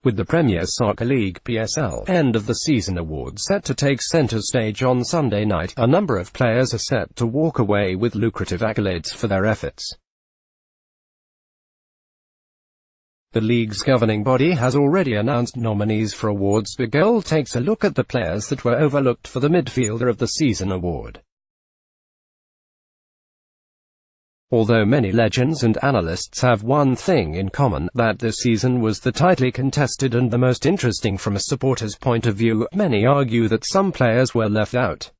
With the Premier Soccer League (PSL) end-of-the-season award set to take center stage on Sunday night, a number of players are set to walk away with lucrative accolades for their efforts. The league's governing body has already announced nominees for awards. The Goal takes a look at the players that were overlooked for the Midfielder of the Season award. Although many legends and analysts have one thing in common, that this season was the tightly contested and the most interesting from a supporter's point of view, many argue that some players were left out.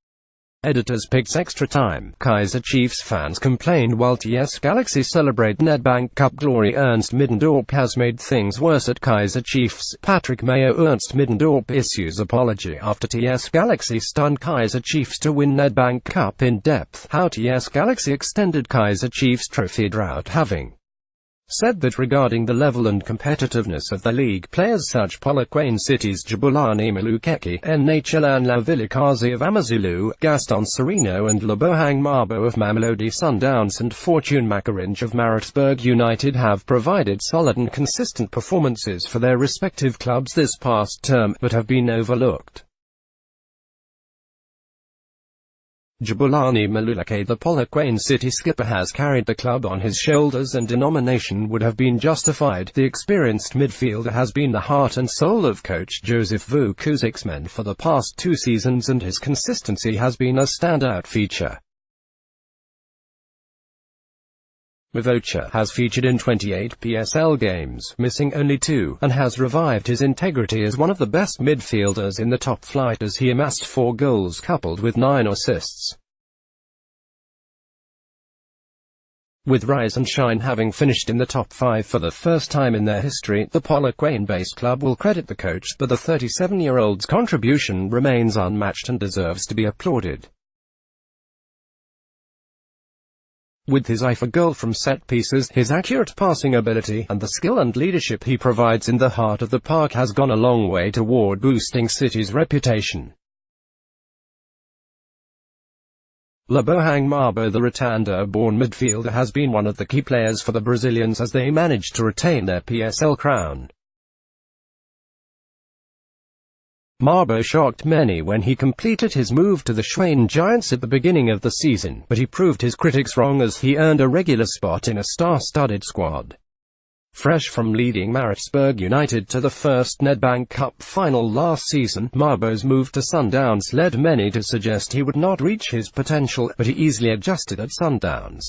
Editors picked extra time. Kaizer Chiefs fans complained while TS Galaxy celebrate Nedbank Cup glory. Ernst Middendorp has made things worse at Kaizer Chiefs. Patrick Mayo. Ernst Middendorp issues apology after TS Galaxy stunned Kaizer Chiefs to win Nedbank Cup. In depth, how TS Galaxy extended Kaizer Chiefs' trophy drought, having said that regarding the level and competitiveness of the league, players such Polokwane City's Jabulani Malukeke, Nhln Lavilikazi of Amazulu, Gaston Sereno and Lebohang Mabo of Mamelodi Sundowns and Fortune Makaringe of Maritzburg United have provided solid and consistent performances for their respective clubs this past term, but have been overlooked. Jabulani Maluleke, the Polokwane City skipper, has carried the club on his shoulders and a nomination would have been justified. The experienced midfielder has been the heart and soul of coach Joseph Vukuzik's men for the past 2 seasons and his consistency has been a standout feature. Mavocha has featured in 28 PSL games, missing only 2, and has revived his integrity as one of the best midfielders in the top flight as he amassed 4 goals coupled with 9 assists. With Rise and Shine having finished in the top 5 for the first time in their history, the Polokwane-based club will credit the coach, but the 37-year-old's contribution remains unmatched and deserves to be applauded. With his eye for goal from set pieces, his accurate passing ability, and the skill and leadership he provides in the heart of the park has gone a long way toward boosting City's reputation. Lebohang Mabo, the Rotunda-born midfielder, has been one of the key players for the Brazilians as they managed to retain their PSL crown. Mabo shocked many when he completed his move to the Schwein Giants at the beginning of the season, but he proved his critics wrong as he earned a regular spot in a star-studded squad. Fresh from leading Maritzburg United to the first Nedbank Cup final last season, Mabo's move to Sundowns led many to suggest he would not reach his potential, but he easily adjusted at Sundowns.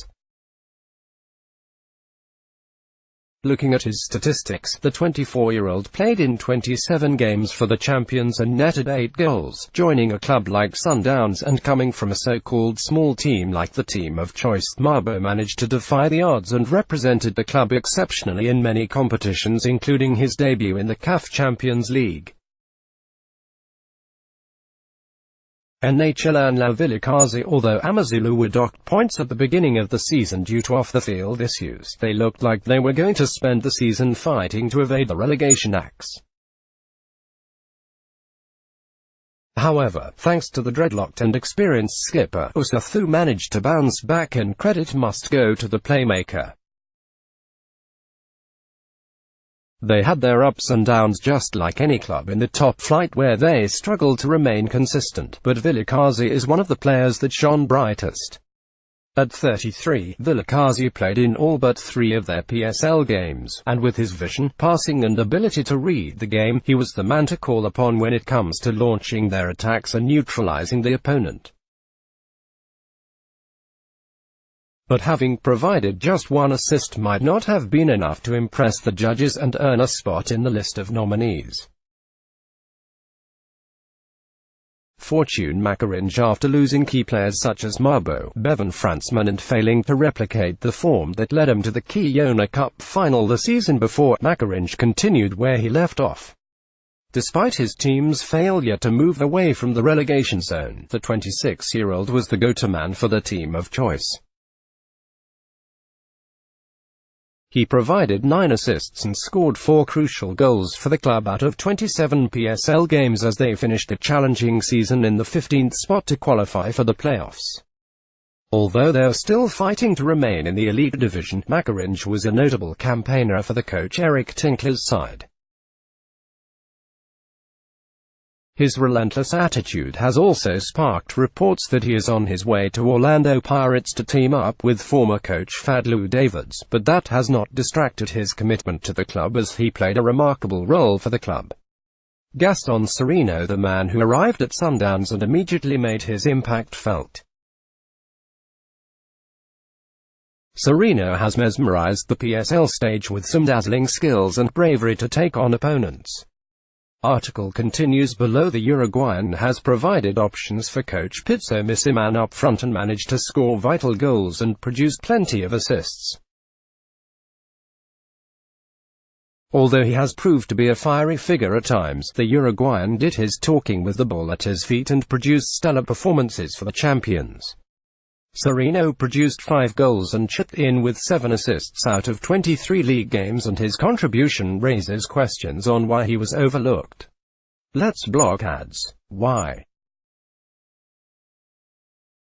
Looking at his statistics, the 24-year-old played in 27 games for the champions and netted 8 goals, joining a club like Sundowns and coming from a so-called small team like the team of choice. Mabo managed to defy the odds and represented the club exceptionally in many competitions, including his debut in the CAF Champions League. Nhln Lavilikazi. Although Amazulu were docked points at the beginning of the season due to off-the-field issues, they looked like they were going to spend the season fighting to evade the relegation axe. However, thanks to the dreadlocked and experienced skipper, Usathu managed to bounce back, and credit must go to the playmaker. They had their ups and downs just like any club in the top flight where they struggled to remain consistent, but Vilakazi is one of the players that shone brightest. At 33, Vilakazi played in all but 3 of their PSL games, and with his vision, passing and ability to read the game, he was the man to call upon when it comes to launching their attacks and neutralizing the opponent. But having provided just 1 assist might not have been enough to impress the judges and earn a spot in the list of nominees. Fortune Makaringe. After losing key players such as Mabo, Bevan Fransman and failing to replicate the form that led him to the Kiona Cup final the season before, Makaringe continued where he left off. Despite his team's failure to move away from the relegation zone, the 26-year-old was the go-to man for the team of choice. He provided 9 assists and scored 4 crucial goals for the club out of 27 PSL games as they finished a challenging season in the 15th spot to qualify for the playoffs. Although they're still fighting to remain in the elite division, Makaringe was a notable campaigner for the coach Eric Tinkler's side. His relentless attitude has also sparked reports that he is on his way to Orlando Pirates to team up with former coach Fadlu Davids, but that has not distracted his commitment to the club, as he played a remarkable role for the club. Gaston Sereno, the man who arrived at Sundowns and immediately made his impact felt. Sereno has mesmerized the PSL stage with some dazzling skills and bravery to take on opponents. Article continues below. The Uruguayan has provided options for coach Pizzo Misiman up front and managed to score vital goals and produced plenty of assists. Although he has proved to be a fiery figure at times, the Uruguayan did his talking with the ball at his feet and produced stellar performances for the champions. Sereno produced 5 goals and chipped in with 7 assists out of 23 league games, and his contribution raises questions on why he was overlooked. Let's block ads. Why?